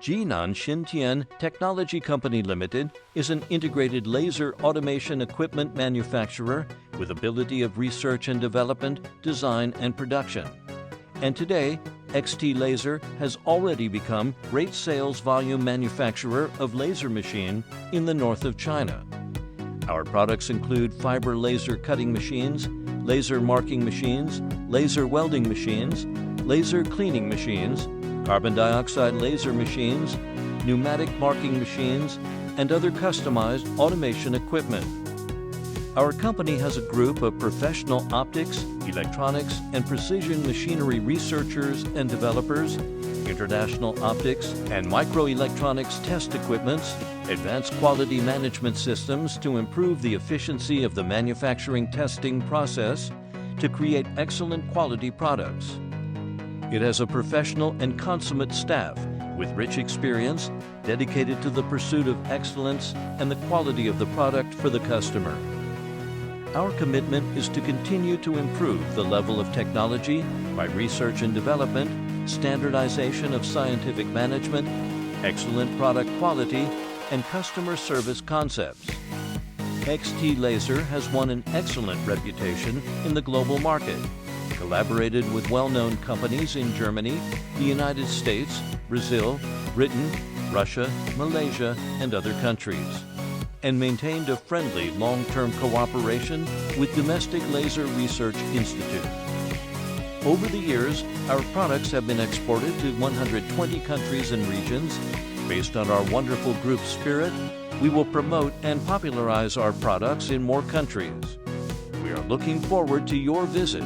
Jinan Xintian Technology Company Limited is an integrated laser automation equipment manufacturer with ability of research and development, design and production. And today, XT Laser has already become great sales volume manufacturer of laser machine in the north of China. Our products include fiber laser cutting machines, laser marking machines, laser welding machines, laser cleaning machines, carbon dioxide laser machines, pneumatic marking machines, and other customized automation equipment. Our company has a group of professional optics, electronics, and precision machinery researchers and developers, international optics and microelectronics test equipments, advanced quality management systems to improve the efficiency of the manufacturing testing process to create excellent quality products. It has a professional and consummate staff with rich experience dedicated to the pursuit of excellence and the quality of the product for the customer. Our commitment is to continue to improve the level of technology by research and development, standardization of scientific management, excellent product quality, and customer service concepts. XT Laser has won an excellent reputation in the global market, collaborated with well-known companies in Germany, the United States, Brazil, Britain, Russia, Malaysia, and other countries, and maintained a friendly long-term cooperation with Domestic Laser Research Institute. Over the years, our products have been exported to 120 countries and regions. Based on our wonderful group spirit, we will promote and popularize our products in more countries. We are looking forward to your visit